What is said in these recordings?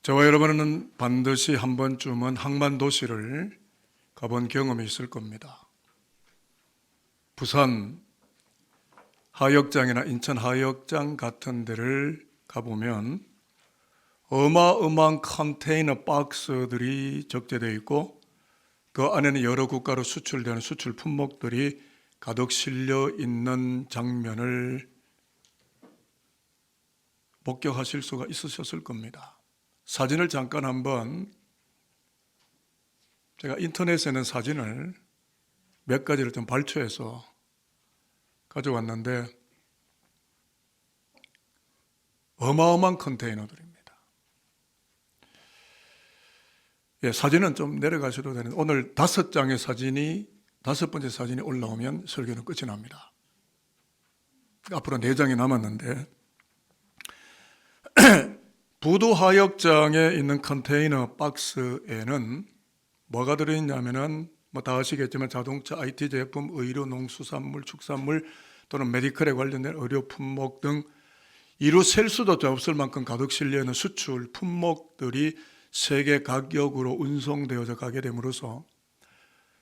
저와 여러분은 반드시 한 번쯤은 항만도시를 가본 경험이 있을 겁니다. 부산 하역장이나 인천 하역장 같은 데를 가보면 어마어마한 컨테이너 박스들이 적재되어 있고 그 안에는 여러 국가로 수출되는 수출 품목들이 가득 실려 있는 장면을 목격하실 수가 있으셨을 겁니다. 사진을 잠깐 한번, 제가 인터넷에 있는 사진을 몇 가지를 좀 발췌해서 가져왔는데 어마어마한 컨테이너들입니다. 사진은 좀 내려가셔도 되는데 오늘 5장의 사진이 5번째 사진이 올라오면 설교는 끝이 납니다. 앞으로 4장이 남았는데 부두 하역장에 있는 컨테이너 박스에는 뭐가 들어있냐면은 다 아시겠지만 자동차, IT 제품, 의료, 농수산물, 축산물 또는 메디컬에 관련된 의료 품목 등 이루 셀 수도 없을 만큼 가득 실려 있는 수출 품목들이 세계 각역으로 운송되어져 가게 됨으로써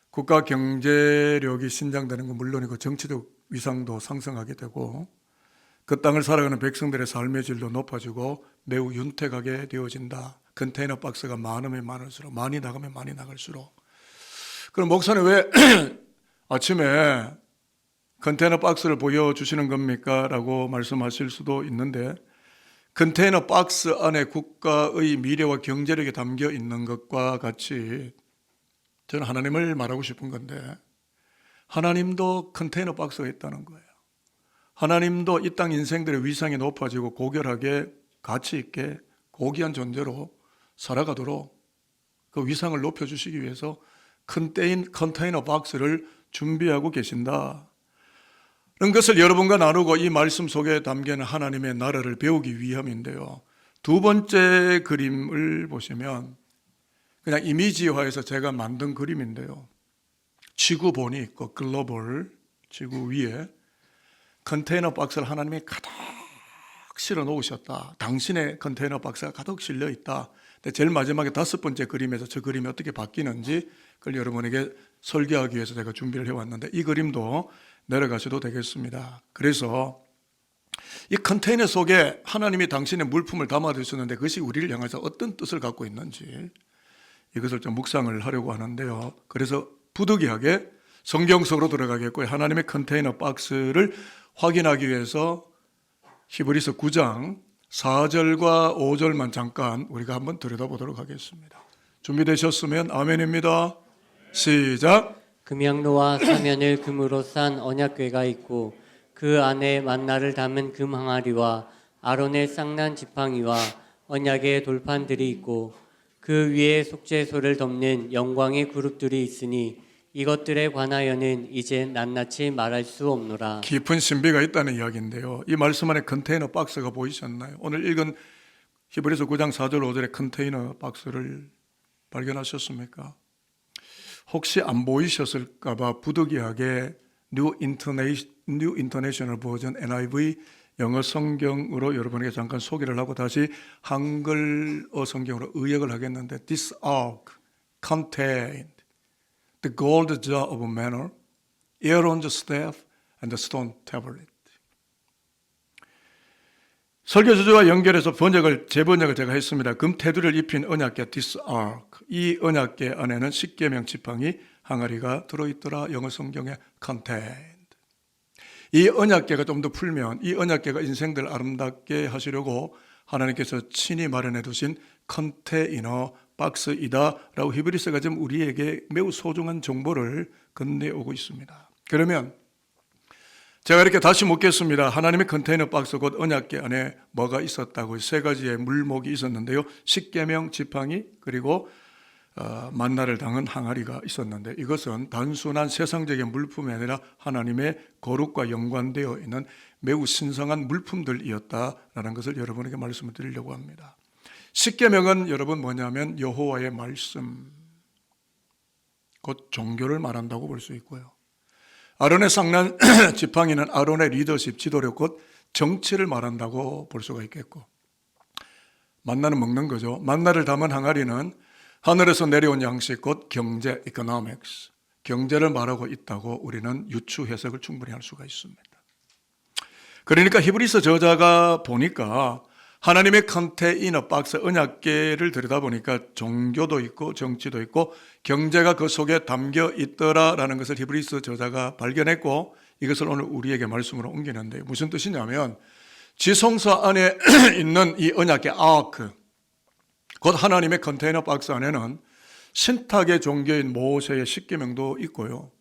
국가 경제력이 신장되는 건 물론이고 정치적 위상도 상승하게 되고 그 땅을 살아가는 백성들의 삶의 질도 높아지고 매우 윤택하게 되어진다. 컨테이너 박스가 많으면 많을수록, 많이 나가면 많이 나갈수록. 그럼 목사님 왜 아침에 컨테이너 박스를 보여주시는 겁니까? 라고 말씀하실 수도 있는데 컨테이너 박스 안에 국가의 미래와 경제력이 담겨 있는 것과 같이 저는 하나님을 말하고 싶은 건데 하나님도 컨테이너 박스가 있다는 거예요. 하나님도 이 땅 인생들의 위상이 높아지고 고결하게 가치 있게 고귀한 존재로 살아가도록 그 위상을 높여주시기 위해서 컨테이너 박스를 준비하고 계신다. 그런 것을 여러분과 나누고 이 말씀 속에 담긴 하나님의 나라를 배우기 위함인데요. 두 번째 그림을 보시면 그냥 이미지화해서 제가 만든 그림인데요. 지구본이 있고 글로벌 지구 위에 컨테이너 박스를 하나님이 가득 실어 놓으셨다. 당신의 컨테이너 박스가 가득 실려 있다. 근데 제일 마지막에 5번째 그림에서 저 그림이 어떻게 바뀌는지 그걸 여러분에게 설교하기 위해서 제가 준비를 해왔는데 이 그림도 내려가셔도 되겠습니다. 그래서 이 컨테이너 속에 하나님이 당신의 물품을 담아두셨는데 그것이 우리를 향해서 어떤 뜻을 갖고 있는지 이것을 좀 묵상을 하려고 하는데요. 그래서 부득이하게 성경 속으로 들어가겠고요. 하나님의 컨테이너 박스를 확인하기 위해서 히브리서 9장 4절과 5절만 잠깐 우리가 한번 들여다보도록 하겠습니다. 준비되셨으면 아멘입니다. 시작. 금양로와 사면을 금으로 싼 언약궤가 있고 그 안에 만나를 담은 금 항아리와 아론의 쌍난 지팡이와 언약의 돌판들이 있고 그 위에 속죄소를 덮는 영광의 그룹들이 있으니 이것들에 관하여는 이제 낱낱이 말할 수 없노라. 깊은 신비가 있다는 이야기인데요. 이 말씀 안에 컨테이너 박스가 보이셨나요? 오늘 읽은 히브리서 9장 4절 5절의 컨테이너 박스를 발견하셨습니까? 혹시 안 보이셨을까 봐 부득이하게 New International Version NIV 영어 성경으로 여러분에게 잠깐 소개를 하고 다시 한글어 성경으로 의역을 하겠는데 This ark contained the gold jar of manna, Aaron's staff, and the stone tablet. 설교 주제와 연결해서 재번역을 제가 했습니다. 금 테두리를 입힌 언약궤 This ark. 이 언약궤 안에는 십계명 지팡이 항아리가 들어있더라. 영어 성경에 contained. 이 언약궤가 좀 더 풀면 이 언약궤가 인생들 아름답게 하시려고 하나님께서 친히 마련해 두신 컨테이너 박스이다 라고 히브리서가 지금 우리에게 매우 소중한 정보를 건네오고 있습니다. 그러면 제가 이렇게 다시 묻겠습니다. 하나님의 컨테이너 박스 곧 언약궤 안에 뭐가 있었다고 3가지의 물목이 있었는데요. 십계명 지팡이 그리고 만나를 담은 항아리가 있었는데 이것은 단순한 세상적인 물품이 아니라 하나님의 거룩과 연관되어 있는 매우 신성한 물품들이었다라는 것을 여러분에게 말씀을 드리려고 합니다. 십계명은 여러분 뭐냐면 여호와의 말씀, 곧 종교를 말한다고 볼 수 있고요. 아론의 쌍난 지팡이는 아론의 리더십, 지도력, 곧 정치를 말한다고 볼 수가 있겠고 만나는 먹는 거죠. 만나를 담은 항아리는 하늘에서 내려온 양식 곧 경제, economics, 경제를 말하고 있다고 우리는 유추 해석을 충분히 할 수가 있습니다. 그러니까 히브리서 저자가 보니까 하나님의 컨테이너 박스 언약궤를 들여다보니까 종교도 있고 정치도 있고 경제가 그 속에 담겨 있더라라는 것을 히브리서 저자가 발견했고 이것을 오늘 우리에게 말씀으로 옮기는데 무슨 뜻이냐면 지성소 안에 있는 이 언약궤 아크 곧 하나님의 컨테이너 박스 안에는 신탁의 종교인 모세의 십계명도 있고요.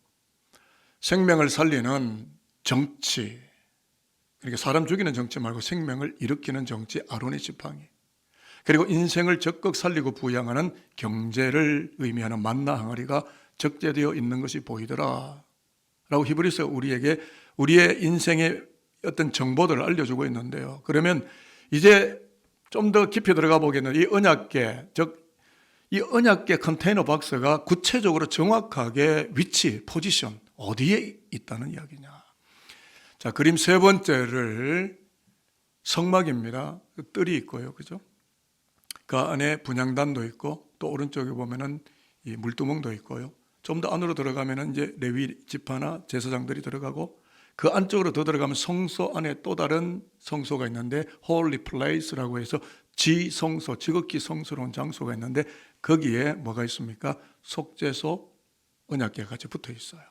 생명을 살리는 정치, 그러니까 사람 죽이는 정치 말고 생명을 일으키는 정치 아론의 지팡이, 그리고 인생을 적극 살리고 부양하는 경제를 의미하는 만나 항아리가 적재되어 있는 것이 보이더라 라고 히브리서 우리에게 우리의 인생의 어떤 정보들을 알려주고 있는데요. 그러면 이제 좀 더 깊이 들어가 보겠는 이 언약궤, 즉 이 언약궤 컨테이너 박스가 구체적으로 정확하게 위치, 포지션 어디에 있다는 이야기냐. 자, 그림 세 번째를 성막입니다. 뜰이 있고요, 그죠? 그 안에 분향단도 있고 또 오른쪽에 보면은 이 물두멍도 있고요. 좀 더 안으로 들어가면은 이제 레위 지파나 제사장들이 들어가고 그 안쪽으로 더 들어가면 성소 안에 또 다른 성소가 있는데 Holy Place라고 해서 지성소, 지극히 성스러운 장소가 있는데 거기에 뭐가 있습니까? 속죄소, 언약궤가 같이 붙어 있어요.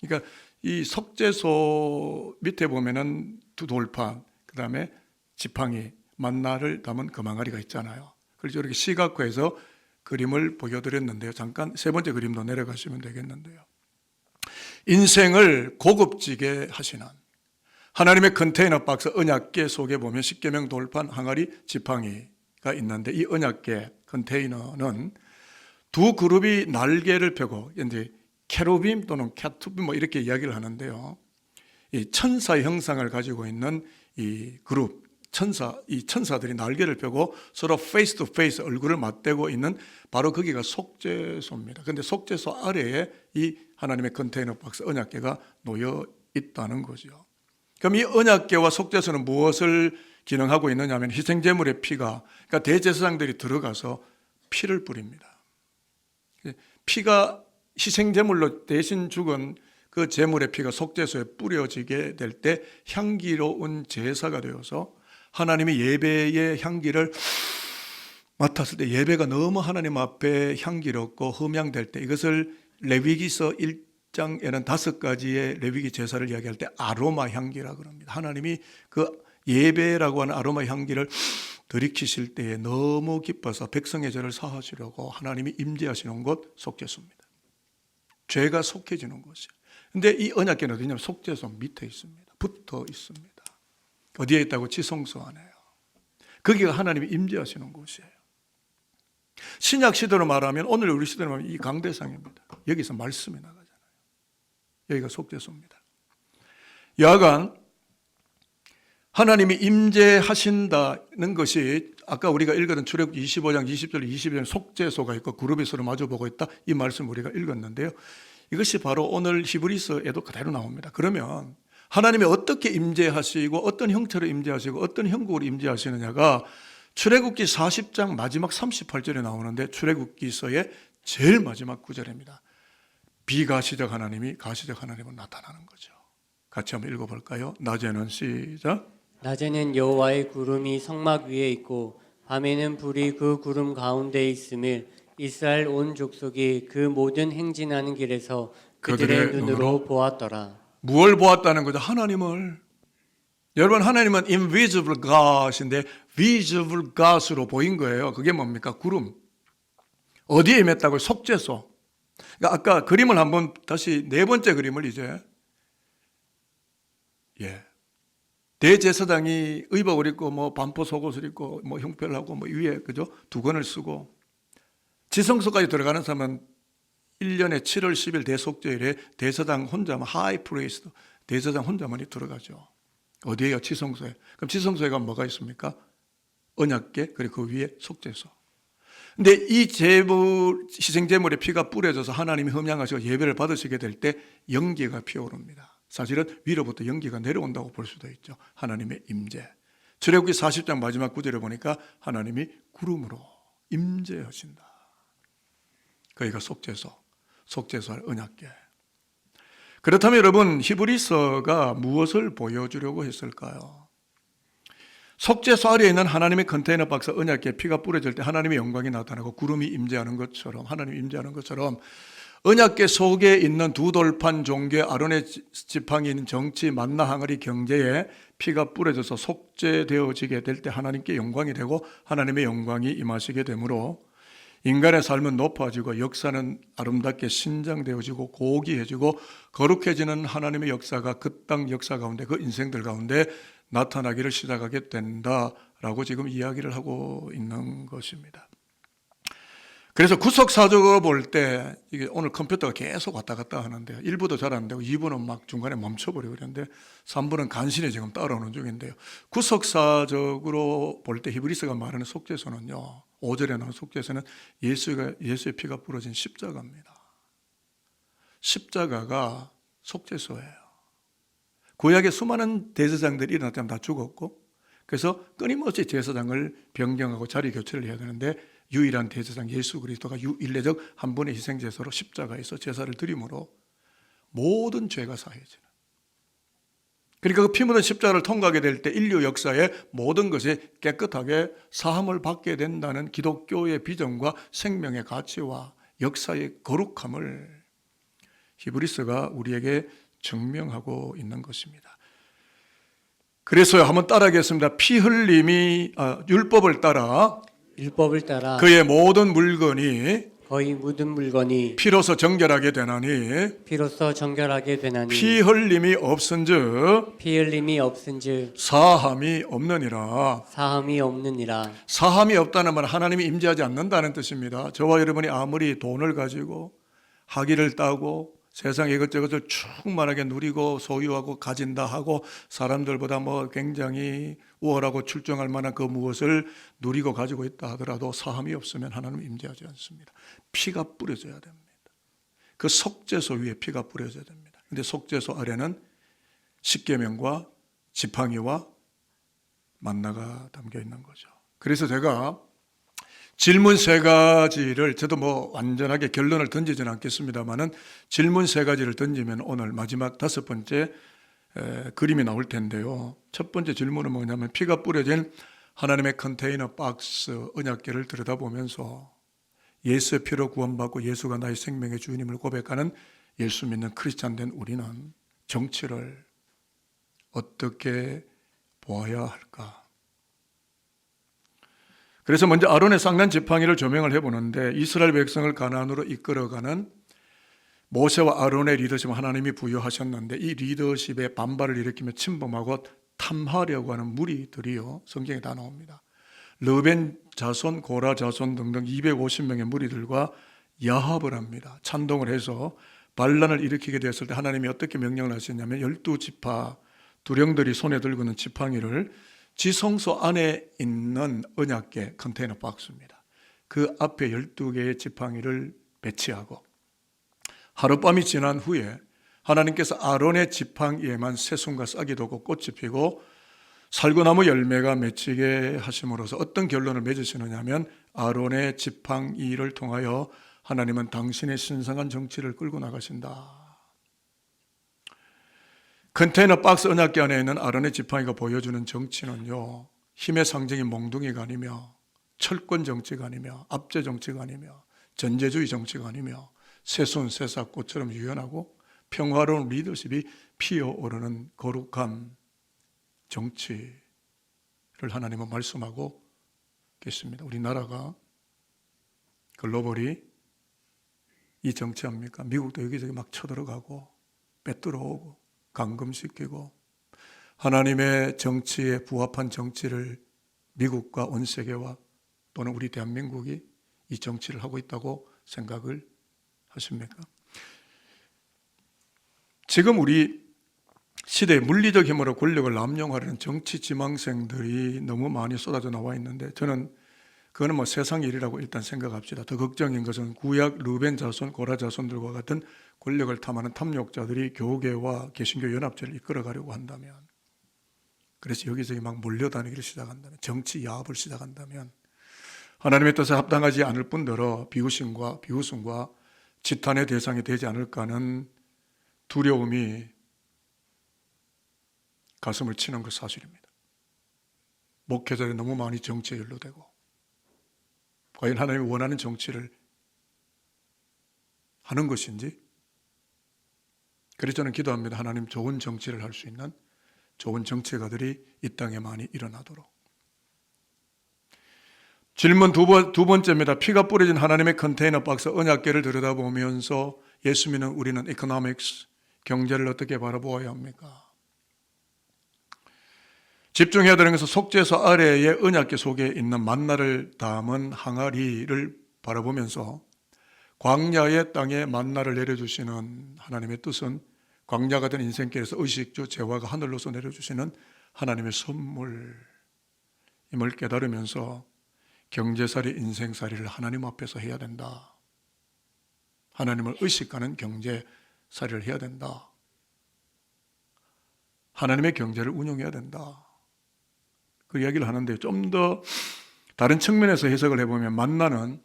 그러니까 이 속죄소 밑에 보면은 두 돌판, 그 다음에 지팡이, 만나를 담은 금항아리가 있잖아요. 그래서 이렇게 시각화해서 그림을 보여드렸는데요. 잠깐 세 번째 그림도 내려가시면 되겠는데요. 인생을 고급지게 하시는 하나님의 컨테이너 박스 언약궤 속에 보면 십계명 돌판, 항아리, 지팡이가 있는데 이 언약궤 컨테이너는 두 그룹이 날개를 펴고 이제 캐루빔 또는 캐투빔 뭐 이렇게 이야기를 하는데요. 이 천사의 형상을 가지고 있는 이 그룹, 이 천사들이 날개를 펴고 서로 페이스 투 페이스 얼굴을 맞대고 있는 바로 거기가 속죄소입니다. 그런데 속죄소 아래에 이 하나님의 컨테이너 박스 언약궤가 놓여 있다는 거죠. 그럼 이 언약궤와 속죄소는 무엇을 기능하고 있느냐 하면 희생제물의 피가, 그러니까 대제사장들이 들어가서 피를 뿌립니다. 피가 희생제물로 대신 죽은 그 제물의 피가 속죄소에 뿌려지게 될 때 향기로운 제사가 되어서 하나님의 예배의 향기를 맡았을 때 예배가 너무 하나님 앞에 향기롭고 흠향될 때 이것을 레위기서 1장에는 5가지의 레위기 제사를 이야기할 때 아로마 향기라 그럽니다. 하나님이 그 예배라고 하는 아로마 향기를 들이키실 때에 너무 기뻐서 백성의 죄를 사하시려고 하나님이 임재하시는 곳 속죄소입니다. 죄가 속해지는 곳이에요. 그런데 이 언약궤는 어디냐면 속죄소 밑에 있습니다. 붙어 있습니다. 어디에 있다고? 지성소 안에요. 거기가 하나님이 임재하시는 곳이에요. 신약 시대로 말하면 오늘 우리 시대로 말하면 이 강대상입니다. 여기서 말씀이 나가잖아요. 여기가 속죄소입니다. 여하간 하나님이 임재하신다는 것이 아까 우리가 읽었던 출애굽기 25장 20절 22절 속죄소가 있고 그룹이 서로 마주보고 있다 이 말씀 우리가 읽었는데요. 이것이 바로 오늘 히브리서에도 그대로 나옵니다. 그러면 하나님이 어떻게 임재하시고 어떤 형태로 임재하시고 어떤 형국으로 임재하시느냐가 출애굽기 40장 마지막 38절에 나오는데 출애굽기서의 제일 마지막 구절입니다. 비가시적 하나님이 가시적 하나님으로 나타나는 거죠. 같이 한번 읽어볼까요? 낮에는 시작. 낮에는 여호와의 구름이 성막 위에 있고 밤에는 불이 그 구름 가운데 있음을 이스라엘 온 족속이 그 모든 행진하는 길에서 그들의 눈으로 보았더라. 무엇을 보았다는 거죠? 하나님을. 여러분 하나님은 invisible God인데 visible God으로 보인 거예요. 그게 뭡니까? 구름. 어디에 임했다고요? 속죄소. 그러니까 아까 그림을 한번 다시 네 번째 그림을 이제 대제사장이 의복을 입고 뭐 반포 속옷을 입고 뭐 흉패를 하고 뭐 위에 그죠? 두건을 쓰고 지성소까지 들어가는 사람은 1년에 7월 10일 대속죄일에 대제사장 혼자만 하이 프리스트 대제사장 혼자만이 들어가죠. 어디에요? 지성소에. 그럼 지성소에 가면 뭐가 있습니까? 언약궤 그리고 그 위에 속죄소. 근데 이 희생제물의 피가 뿌려져서 하나님이 흠향하시고 예배를 받으시게 될 때 연기가 피어오릅니다. 사실은 위로부터 연기가 내려온다고 볼 수도 있죠. 하나님의 임재. 출애굽기 40장 마지막 구절에 보니까 하나님이 구름으로 임재하신다. 거기가 속죄소할 언약궤. 그렇다면 여러분, 히브리서가 무엇을 보여주려고 했을까요? 속죄소 아래에 있는 하나님의 컨테이너 박스 언약궤 피가 뿌려질 때 하나님의 영광이 나타나고 구름이 임재하는 것처럼, 하나님이 임재하는 것처럼 언약궤 속에 있는 두 돌판 종교 아론의 지팡이 있는 정치 만나 항아리 경제에 피가 뿌려져서 속죄되어지게 될 때 하나님께 영광이 되고 하나님의 영광이 임하시게 되므로 인간의 삶은 높아지고 역사는 아름답게 신장되어지고 고귀해지고 거룩해지는 하나님의 역사가 그 땅 역사 가운데 그 인생들 가운데 나타나기를 시작하게 된다라고 지금 이야기를 하고 있는 것입니다. 그래서 구속사적으로 볼 때 이게 오늘 컴퓨터가 계속 왔다 갔다 하는데요. 1부도 잘 안 되고 2부는 막 중간에 멈춰버리고 그러는데 3부는 간신히 지금 따라오는 중인데요. 구속사적으로 볼 때 히브리서가 말하는 속죄소는요. 5절에 나오는 속죄소는 예수의 피가 부러진 십자가입니다. 십자가가 속죄소예요. 구약의 수많은 대제사장들이 일어날 때마다 다 죽었고 그래서 끊임없이 제사장을 변경하고 자리 교체를 해야 되는데 유일한 대제사장 예수 그리스도가 일례적 한 번의 희생제사로 십자가에서 제사를 드림으로 모든 죄가 사해지는, 그러니까 그 피 묻은 십자가를 통과하게 될 때 인류 역사의 모든 것이 깨끗하게 사함을 받게 된다는 기독교의 비전과 생명의 가치와 역사의 거룩함을 히브리서가 우리에게 증명하고 있는 것입니다. 그래서 한번 따라하겠습니다. 피 흘림이 율법을 따라 그의 모든 물건이 거의 모든 물건이 피로서 정결하게 되나니 피 흘림이 없은즉 피 흘림이 없은즉 사함이 없느니라. 사함이 없다는 말은 하나님이 임재하지 않는다는 뜻입니다. 저와 여러분이 아무리 돈을 가지고 학위를 따고 세상 이것저것을 충만하게 누리고 소유하고 가진다 하고 사람들보다 굉장히 우월하고 출중할 만한 그 무엇을 누리고 가지고 있다 하더라도 사함이 없으면 하나님 임재하지 않습니다. 피가 뿌려져야 됩니다. 그 속죄소 위에 피가 뿌려져야 됩니다. 그런데 속죄소 아래는 십계명과 지팡이와 만나가 담겨 있는 거죠. 그래서 제가 질문 세 가지를, 저도 완전하게 결론을 던지지는 않겠습니다만은 질문 세 가지를 던지면 오늘 마지막 5번째 그림이 나올 텐데요. 첫 번째 질문은 뭐냐면 피가 뿌려진 하나님의 컨테이너 박스 언약궤를 들여다보면서 예수의 피로 구원받고 예수가 나의 생명의 주인임을 고백하는 예수 믿는 크리스찬 된 우리는 정치를 어떻게 보아야 할까? 그래서 먼저 아론의 쌍난 지팡이를 조명을 해보는데 이스라엘 백성을 가나안으로 이끌어가는 모세와 아론의 리더십을 하나님이 부여하셨는데 이 리더십에 반발을 일으키며 침범하고 탐하려고 하는 무리들이요 성경에 다 나옵니다. 르벤 자손, 고라 자손 등등 250명의 무리들과 야합을 합니다. 찬동을 해서 반란을 일으키게 되었을 때 하나님이 어떻게 명령을 하셨냐면 12지파 두령들이 손에 들고 있는 지팡이를 지성소 안에 있는 언약궤 컨테이너 박스입니다. 그 앞에 12개의 지팡이를 배치하고 하룻밤이 지난 후에 하나님께서 아론의 지팡이에만 새순과 싹이 돋고 꽃이 피고 살구나무 열매가 맺히게 하심으로써 어떤 결론을 맺으시느냐 하면 아론의 지팡이를 통하여 하나님은 당신의 신성한 정치를 끌고 나가신다. 컨테이너 박스 언약궤 안에 있는 아론의 지팡이가 보여주는 정치는요, 힘의 상징인 몽둥이가 아니며 철권 정치가 아니며 압제 정치가 아니며 전제주의 정치가 아니며 새순 새싹꽃처럼 유연하고 평화로운 리더십이 피어오르는 거룩한 정치를 하나님은 말씀하고 계십니다. 우리나라가 글로벌이 이 정치합니까? 미국도 여기저기 막 쳐들어가고 빼들어오고 감금시키고 하나님의 정치에 부합한 정치를 미국과 온 세계와 또는 우리 대한민국이 이 정치를 하고 있다고 생각을 하십니까? 지금 우리 시대에 물리적 힘으로 권력을 남용하려는 정치 지망생들이 너무 많이 쏟아져 나와 있는데 저는 그거는 세상 일이라고 일단 생각합시다. 더 걱정인 것은 구약 르벤 자손, 고라 자손들과 같은 권력을 탐하는 탐욕자들이 교계와 개신교 연합체를 이끌어가려고 한다면, 그래서 여기저기 막 몰려다니기를 시작한다면, 정치 야합을 시작한다면 하나님의 뜻에 합당하지 않을 뿐더러 비웃음과 지탄의 대상이 되지 않을까 하는 두려움이 가슴을 치는 것 사실입니다. 목회자들이 너무 많이 정치에 연루되고 과연 하나님이 원하는 정치를 하는 것인지, 그래서 저는 기도합니다. 하나님 좋은 정치를 할 수 있는 좋은 정치가들이 이 땅에 많이 일어나도록. 질문 두 번째입니다. 피가 뿌려진 하나님의 컨테이너 박스 언약궤를 들여다보면서 예수 믿는 우리는 이코노믹스, 경제를 어떻게 바라보아야 합니까? 집중해야 되는 것은 속죄소 아래의 언약궤 속에 있는 만나를 담은 항아리를 바라보면서 광야의 땅에 만나를 내려주시는 하나님의 뜻은 광야가 된 인생길에서 의식주 재화가 하늘로서 내려주시는 하나님의 선물임을 깨달으면서 경제살이, 인생살이를 하나님 앞에서 해야 된다. 하나님을 의식하는 경제살이를 해야 된다. 하나님의 경제를 운용해야 된다. 그 이야기를 하는데 좀 더 다른 측면에서 해석을 해보면 만나는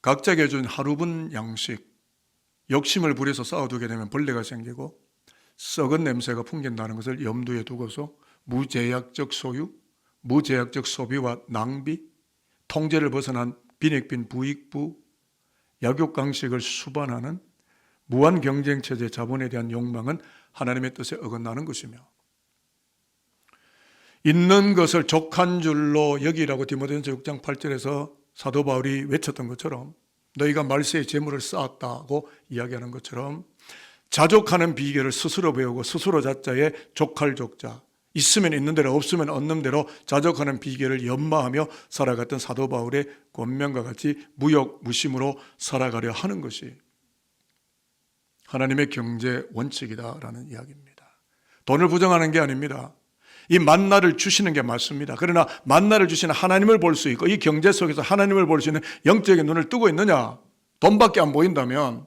각자에게 준 하루분 양식, 욕심을 부려서 쌓아두게 되면 벌레가 생기고 썩은 냄새가 풍긴다는 것을 염두에 두고서 무제약적 소유, 무제약적 소비와 낭비, 통제를 벗어난 빈익빈 부익부, 약육강식을 수반하는 무한 경쟁체제 자본에 대한 욕망은 하나님의 뜻에 어긋나는 것이며, 있는 것을 족한 줄로 여기라고 디모데전서 6장 8절에서 사도 바울이 외쳤던 것처럼, 너희가 말세의 재물을 쌓았다고 이야기하는 것처럼 자족하는 비결을 스스로 배우고 스스로 자자에 족할 족자, 있으면 있는 대로 없으면 없는 대로 자족하는 비결을 연마하며 살아갔던 사도 바울의 권면과 같이 무역 무심으로 살아가려 하는 것이 하나님의 경제 원칙이다라는 이야기입니다. 돈을 부정하는 게 아닙니다. 이 만나를 주시는 게 맞습니다. 그러나 만나를 주시는 하나님을 볼 수 있고 이 경제 속에서 하나님을 볼 수 있는 영적인 눈을 뜨고 있느냐? 돈밖에 안 보인다면,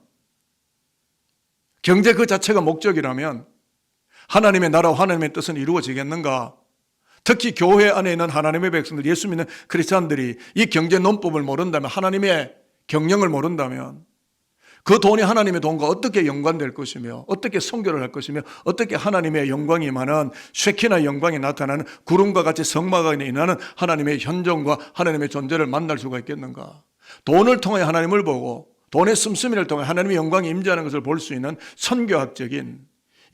경제 그 자체가 목적이라면 하나님의 나라와 하나님의 뜻은 이루어지겠는가? 특히 교회 안에 있는 하나님의 백성들, 예수 믿는 크리스찬들이 이 경제 논법을 모른다면, 하나님의 경영을 모른다면 그 돈이 하나님의 돈과 어떻게 연관될 것이며 어떻게 선교를 할 것이며 어떻게 하나님의 영광이 임하는 쉐키나 영광이 나타나는 구름과 같이 성막에 임하는 하나님의 현존과 하나님의 존재를 만날 수가 있겠는가? 돈을 통해 하나님을 보고 돈의 씀씀이를 통해 하나님의 영광이 임재하는 것을 볼 수 있는 선교학적인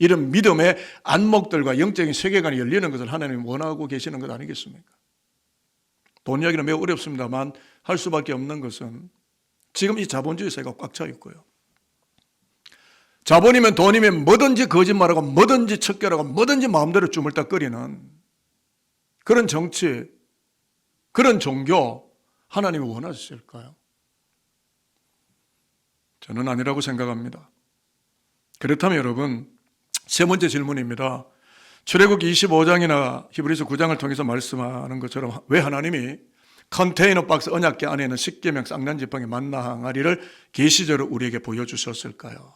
이런 믿음의 안목들과 영적인 세계관이 열리는 것을 하나님이 원하고 계시는 것 아니겠습니까? 돈 이야기는 매우 어렵습니다만 할 수밖에 없는 것은 지금 이 자본주의 사회가 꽉 차 있고요. 자본이면 돈이면 뭐든지 거짓말하고 뭐든지 척결하고 뭐든지 마음대로 주물딱거리는 그런 정치, 그런 종교 하나님이 원하실까요? 저는 아니라고 생각합니다. 그렇다면 여러분, 세 번째 질문입니다. 출애굽기 25장이나 히브리서 9장을 통해서 말씀하는 것처럼 왜 하나님이 컨테이너 박스 언약궤 안에 있는 십계명 쌍난 지팡이 만나 항아리를 계시적으로 우리에게 보여주셨을까요?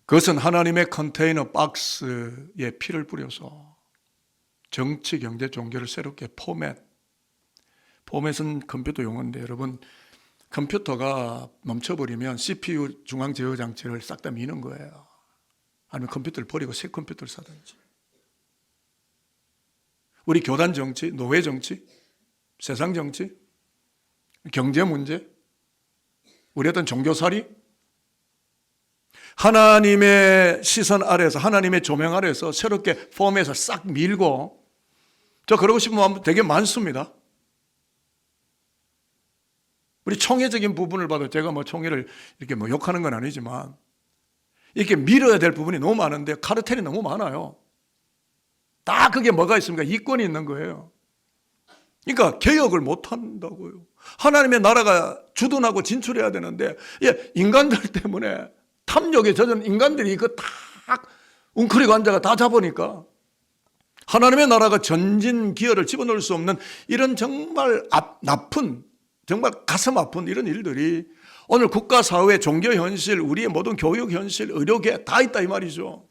그것은 하나님의 컨테이너 박스에 피를 뿌려서 정치, 경제, 종교를 새롭게 포맷은 컴퓨터 용어인데 여러분, 컴퓨터가 멈춰버리면 CPU 중앙제어장치를 싹 다 미는 거예요. 아니면 컴퓨터를 버리고 새 컴퓨터를 사든지. 우리 교단 정치, 노예 정치, 세상 정치, 경제 문제, 우리 어떤 종교살이, 하나님의 시선 아래에서, 하나님의 조명 아래에서 새롭게 포맷을 싹 밀고, 저 그러고 싶은 마음 되게 많습니다. 우리 총회적인 부분을 봐도 제가 총회를 이렇게 욕하는 건 아니지만 이렇게 밀어야 될 부분이 너무 많은데 카르텔이 너무 많아요. 다 그게 뭐가 있습니까? 이권이 있는 거예요. 그러니까 개혁을 못 한다고요. 하나님의 나라가 주둔하고 진출해야 되는데 인간들 때문에 탐욕에 젖은 인간들이 이거 다 웅크리고 앉아가 다 잡으니까 하나님의 나라가 전진 기여를 집어넣을 수 없는 이런 정말 나쁜, 정말 가슴 아픈 이런 일들이 오늘 국가, 사회, 종교 현실, 우리의 모든 교육 현실, 의료계 다 있다 이 말이죠.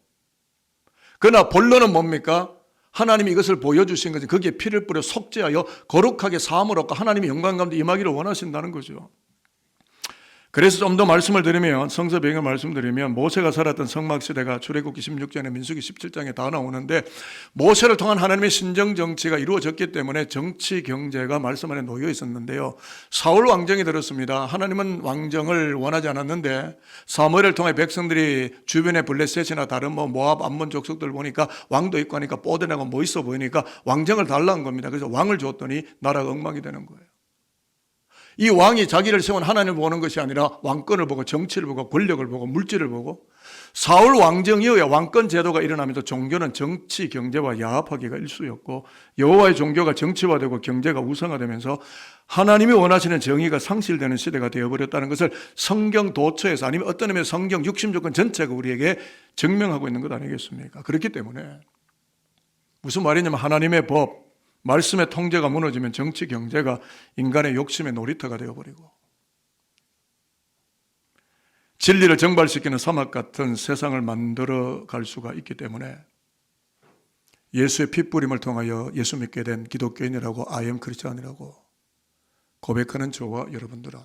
그러나 본론은 뭡니까? 하나님이 이것을 보여주신 거지. 거기에 피를 뿌려 속죄하여 거룩하게 사함을 얻고 하나님의 영광 가운데 임하기를 원하신다는 거죠. 그래서 좀 더 말씀을 드리면, 성서 배경을 말씀드리면, 모세가 살았던 성막시대가 출애굽기 16장에 민수기 17장에 다 나오는데, 모세를 통한 하나님의 신정정치가 이루어졌기 때문에 정치 경제가 말씀 안에 놓여 있었는데요. 사울 왕정이 들었습니다. 하나님은 왕정을 원하지 않았는데 사무엘을 통해 백성들이 주변에 블레셋이나 다른 모압 암몬 족속들 보니까 왕도 있고 하니까 뽀대나고 멋있어 보이니까 왕정을 달라는 겁니다. 그래서 왕을 줬더니 나라가 엉망이 되는 거예요. 이 왕이 자기를 세운 하나님을 보는 것이 아니라 왕권을 보고 정치를 보고 권력을 보고 물질을 보고, 사울 왕정 이후에 왕권 제도가 일어나면서 종교는 정치 경제와 야합하기가 일쑤였고 여호와의 종교가 정치화되고 경제가 우상화되면서 하나님이 원하시는 정의가 상실되는 시대가 되어버렸다는 것을 성경 도처에서, 아니면 어떤 의미의 성경 66권 전체가 우리에게 증명하고 있는 것 아니겠습니까? 그렇기 때문에 무슨 말이냐면, 하나님의 법, 말씀의 통제가 무너지면 정치 경제가 인간의 욕심의 놀이터가 되어버리고, 진리를 정발시키는 사막 같은 세상을 만들어 갈 수가 있기 때문에 예수의 핏부림을 통하여 예수 믿게 된 기독교인이라고, I am 크리스찬이라고 고백하는 저와 여러분들은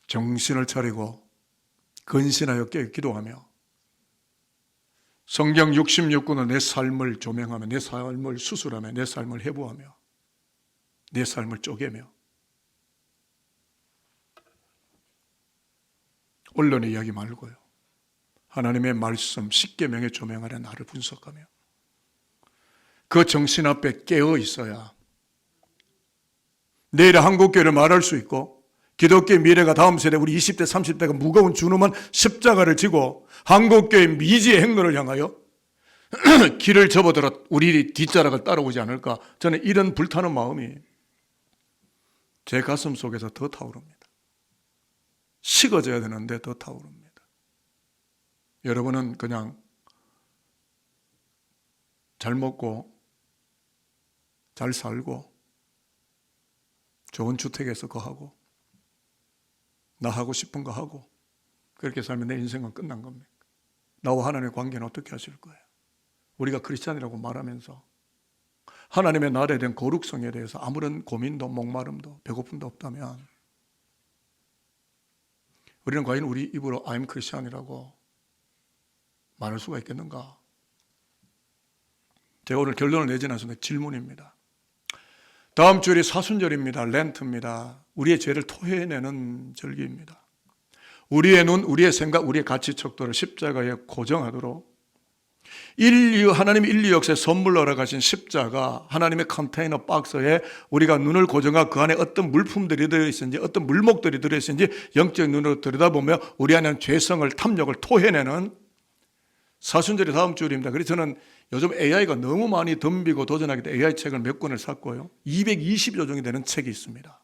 정신을 차리고 근신하여 기도하며 성경 66권은 내 삶을 조명하며, 내 삶을 수술하며, 내 삶을 해부하며, 내 삶을 쪼개며, 언론의 이야기 말고요, 하나님의 말씀 10계명의 조명 아래 나를 분석하며 그 정신 앞에 깨어 있어야 내일의 한국교회를 말할 수 있고, 기독교의 미래가 다음 세대 우리 20대 30대가 무거운 준엄한 십자가를 지고 한국교회의 미지의 행로를 향하여 길을 접어들어 우리 뒷자락을 따라오지 않을까, 저는 이런 불타는 마음이 제 가슴 속에서 더 타오릅니다. 식어져야 되는데 더 타오릅니다. 여러분은 그냥 잘 먹고 잘 살고 좋은 주택에서 거하고 나 하고 싶은 거 하고 그렇게 살면 내 인생은 끝난 겁니까? 나와 하나님의 관계는 어떻게 하실 거예요? 우리가 크리스찬이라고 말하면서 하나님의 나라에 대한 거룩성에 대해서 아무런 고민도 목마름도 배고픔도 없다면 우리는 과연 우리 입으로 I'm 크리스찬이라고 말할 수가 있겠는가? 제가 오늘 결론을 내지는 않습니다. 질문입니다. 다음 주일이 사순절입니다. 렌트입니다. 우리의 죄를 토해내는 절기입니다. 우리의 눈, 우리의 생각, 우리의 가치 척도를 십자가에 고정하도록 하나님의 인류 역사에 선물로 허락하신 십자가, 하나님의 컨테이너 박스에 우리가 눈을 고정하고 그 안에 어떤 물품들이 들어있는지, 어떤 물목들이 들어있는지 영적 눈으로 들여다보며 우리 안에 죄성을, 탐욕을 토해내는 사순절이 다음 주일입니다. 그래서 저는 요즘 AI가 너무 많이 덤비고 도전하기 때문에 AI 책을 몇 권을 샀고요. 220여 종이 되는 책이 있습니다.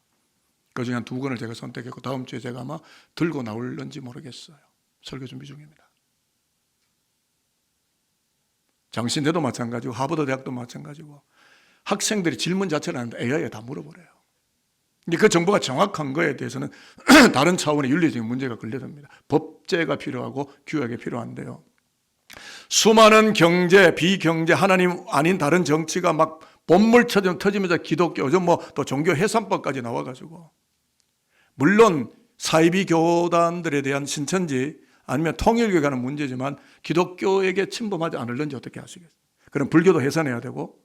그중에 한 2권을 제가 선택했고 다음 주에 제가 아마 들고 나올는지 모르겠어요. 설교 준비 중입니다. 장신대도 마찬가지고 하버드 대학도 마찬가지고 학생들이 질문 자체를 하는데 AI에 다 물어버려요. 근데 그 정보가 정확한 거에 대해서는 다른 차원의 윤리적인 문제가 걸려듭니다. 법제가 필요하고 규약이 필요한데요. 수많은 경제, 비경제, 하나님 아닌 다른 정치가 막 본물 터지면서 기독교, 요즘 또 종교 해산법까지 나와가지고, 물론 사이비 교단들에 대한 신천지 아니면 통일교에 관한 문제지만 기독교에게 침범하지 않을는지 어떻게 하시겠어요? 그럼 불교도 해산해야 되고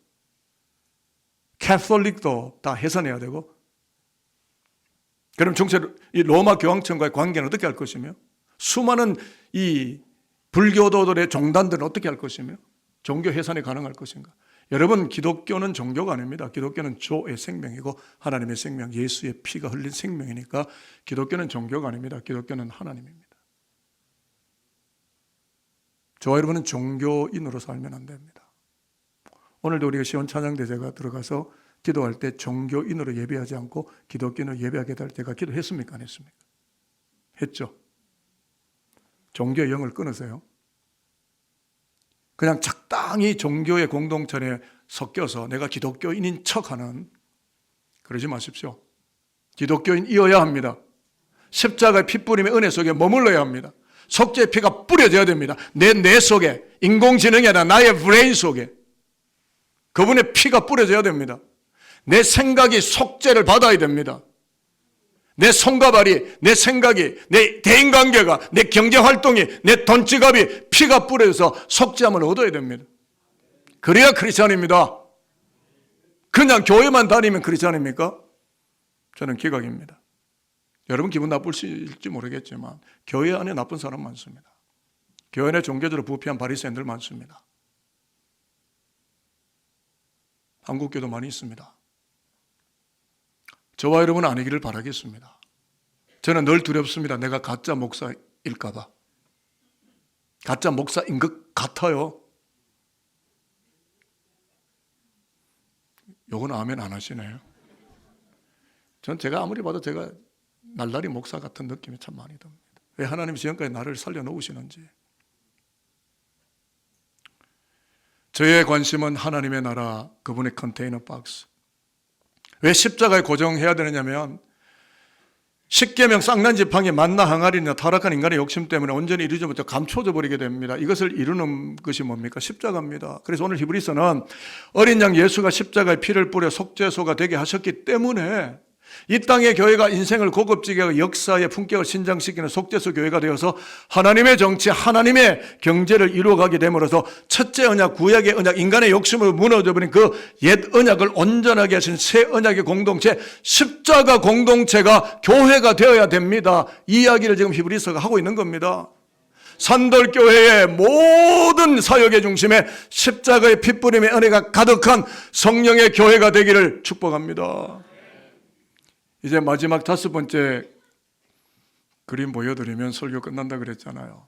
캐톨릭도 다 해산해야 되고, 그럼 정체 이 로마 교황청과의 관계는 어떻게 할 것이며, 수많은 이 불교도들의 종단들은 어떻게 할 것이며, 종교 해산이 가능할 것인가? 여러분, 기독교는 종교가 아닙니다. 기독교는 조의 생명이고 하나님의 생명, 예수의 피가 흘린 생명이니까 기독교는 종교가 아닙니다. 기독교는 하나님입니다. 저와 여러분은 종교인으로 살면 안 됩니다. 오늘도 우리가 시온찬양대제가 들어가서 기도할 때 종교인으로 예배하지 않고 기독교인으로 예배하게 될 때가 기도했습니까? 안 했습니까? 했죠. 종교의 영을 끊으세요. 그냥 적당히 종교의 공동체에 섞여서 내가 기독교인인 척하는, 그러지 마십시오. 기독교인이어야 합니다. 십자가의 핏부림의 은혜 속에 머물러야 합니다. 속죄의 피가 뿌려져야 됩니다. 내 속에, 인공지능이 아니라 나의 브레인 속에 그분의 피가 뿌려져야 됩니다. 내 생각이 속죄를 받아야 됩니다. 내 손과 발이, 내 생각이, 내 대인관계가, 내 경제활동이, 내 돈지갑이 피가 뿌려져서 속죄함을 얻어야 됩니다. 그래야 크리스찬입니다. 그냥 교회만 다니면 크리스찬입니까? 저는 기각입니다. 여러분 기분 나쁠지 모르겠지만 교회 안에 나쁜 사람 많습니다. 교회 안에 종교적으로 부패한 바리새인들 많습니다. 한국교도 많이 있습니다. 저와 여러분 아니기를 바라겠습니다. 저는 늘 두렵습니다. 내가 가짜 목사일까 봐. 가짜 목사인 것 같아요. 요건 아멘 안 하시네요. 전 제가 아무리 봐도 제가 날라리 목사 같은 느낌이 참 많이 듭니다. 왜 하나님이 지금까지 나를 살려놓으시는지. 저의 관심은 하나님의 나라, 그분의 컨테이너 박스. 왜 십자가에 고정해야 되느냐면 십계명 쌍난 지팡이 만나 항아리나 타락한 인간의 욕심 때문에 온전히 이루지 못해 감춰져 버리게 됩니다. 이것을 이루는 것이 뭡니까? 십자가입니다. 그래서 오늘 히브리서는 어린 양 예수가 십자가에 피를 뿌려 속죄소가 되게 하셨기 때문에 이 땅의 교회가 인생을 고급지게 하고 역사의 품격을 신장시키는 속죄소 교회가 되어서 하나님의 정치, 하나님의 경제를 이루어가게 됨으로써 첫째 언약, 구약의 언약, 인간의 욕심으로 무너져버린 그 옛 언약을 온전하게 하신 새 언약의 공동체, 십자가 공동체가 교회가 되어야 됩니다. 이 이야기를 지금 히브리서가 하고 있는 겁니다. 산돌교회의 모든 사역의 중심에 십자가의 핏부림의 은혜가 가득한 성령의 교회가 되기를 축복합니다. 이제 마지막 5번째 그림 보여드리면 설교 끝난다 그랬잖아요.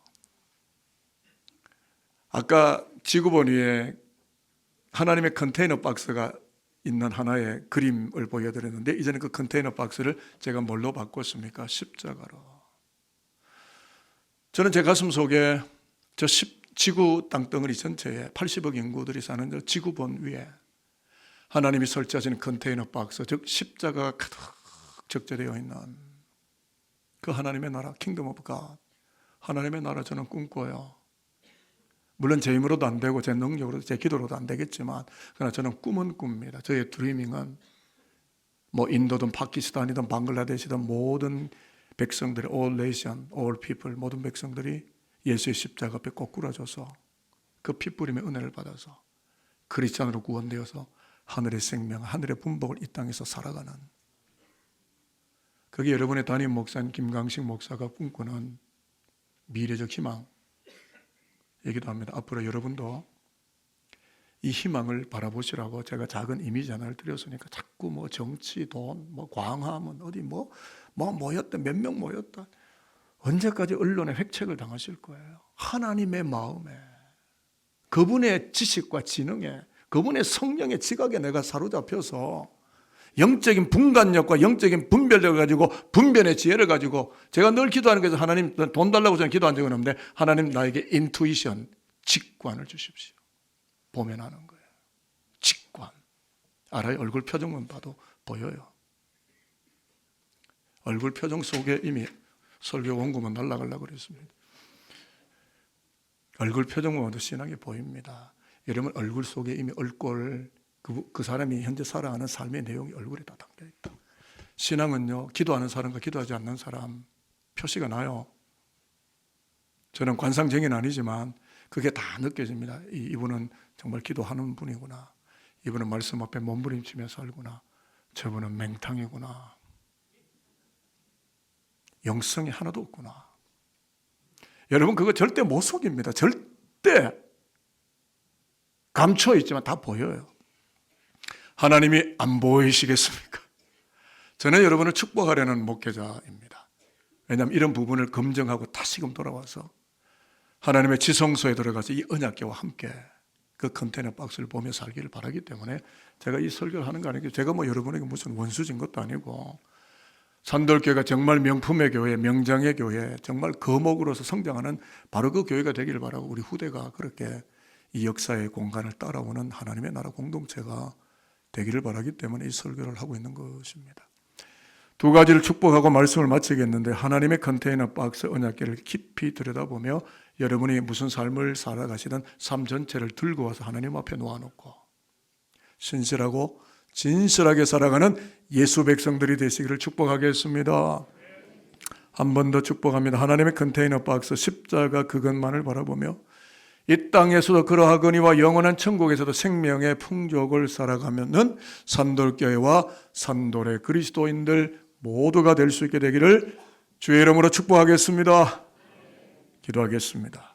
아까 지구본 위에 하나님의 컨테이너 박스가 있는 하나의 그림을 보여드렸는데 이제는 그 컨테이너 박스를 제가 뭘로 바꿨습니까? 십자가로. 저는 제 가슴 속에 저 지구 땅덩어리 전체에 80억 인구들이 사는 저 지구본 위에 하나님이 설치하시는 컨테이너 박스, 즉 십자가가 가득 적재되어 있는 그 하나님의 나라, 킹덤 오브 갓, 하나님의 나라 저는 꿈꿔요. 물론 제 힘으로도 안 되고 제 능력으로도 제 기도로도 안 되겠지만 그러나 저는 꿈은 꿉니다. 저의 드리밍은 뭐 인도든 파키스탄이든 방글라데시든 모든 백성들이 all nation, all people, 모든 백성들이 예수의 십자가 앞에 꼬꾸라져서 그 핏부림의 은혜를 받아서 크리스찬으로 구원되어서 하늘의 생명, 하늘의 분복을 이 땅에서 살아가는, 그게 여러분의 담임 목사님 김강식 목사가 꿈꾸는 미래적 희망이기도 합니다. 앞으로 여러분도 이 희망을 바라보시라고 제가 작은 이미지 하나를 드렸으니까 자꾸 뭐 정치, 돈, 뭐 광화문, 어디 뭐 모였다, 몇 명 모였다. 언제까지 언론에 획책을 당하실 거예요? 하나님의 마음에, 그분의 지식과 지능에, 그분의 성령의 지각에 내가 사로잡혀서 영적인 분간력과 영적인 분별력을 가지고 분별의 지혜를 가지고 제가 늘 기도하는 게 하나님 돈 달라고 저는 기도한 적은 없는데 하나님 나에게 인투이션, 직관을 주십시오. 보면 아는 거예요. 직관. 알아요? 얼굴 표정만 봐도 보여요. 얼굴 표정 속에 이미 설교 원고만 날아가려고 그랬습니다. 얼굴 표정만 봐도 신앙이 보입니다. 여러분 얼굴 속에 이미 얼꼴, 그 사람이 현재 살아가는 삶의 내용이 얼굴에 다 담겨있다. 신앙은요, 기도하는 사람과 기도하지 않는 사람 표시가 나요. 저는 관상정의는 아니지만 그게 다 느껴집니다. 이분은 정말 기도하는 분이구나. 이분은 말씀 앞에 몸부림치며 살구나. 저분은 맹탕이구나. 영성이 하나도 없구나. 여러분 그거 절대 못 속입니다. 절대 감춰있지만 다 보여요. 하나님이 안 보이시겠습니까? 저는 여러분을 축복하려는 목회자입니다. 왜냐하면 이런 부분을 검증하고 다시금 돌아와서 하나님의 지성소에 들어가서 이 언약궤와 함께 그 컨테이너 박스를 보며 살기를 바라기 때문에 제가 이 설교를 하는 거 아니고, 제가 뭐 여러분에게 무슨 원수진 것도 아니고, 산돌교회가 정말 명품의 교회, 명장의 교회, 정말 거목으로서 성장하는 바로 그 교회가 되기를 바라고 우리 후대가 그렇게 이 역사의 공간을 따라오는 하나님의 나라 공동체가 되기를 바라기 때문에 이 설교를 하고 있는 것입니다. 두 가지를 축복하고 말씀을 마치겠는데, 하나님의 컨테이너 박스 언약궤를 깊이 들여다보며 여러분이 무슨 삶을 살아가시든 삶 전체를 들고 와서 하나님 앞에 놓아놓고 신실하고 진실하게 살아가는 예수 백성들이 되시기를 축복하겠습니다. 한 번 더 축복합니다. 하나님의 컨테이너 박스 십자가 그것만을 바라보며 이 땅에서도 그러하거니와 영원한 천국에서도 생명의 풍족을 살아가면은 산돌교회와 산돌의 그리스도인들 모두가 될 수 있게 되기를 주의 이름으로 축복하겠습니다. 기도하겠습니다.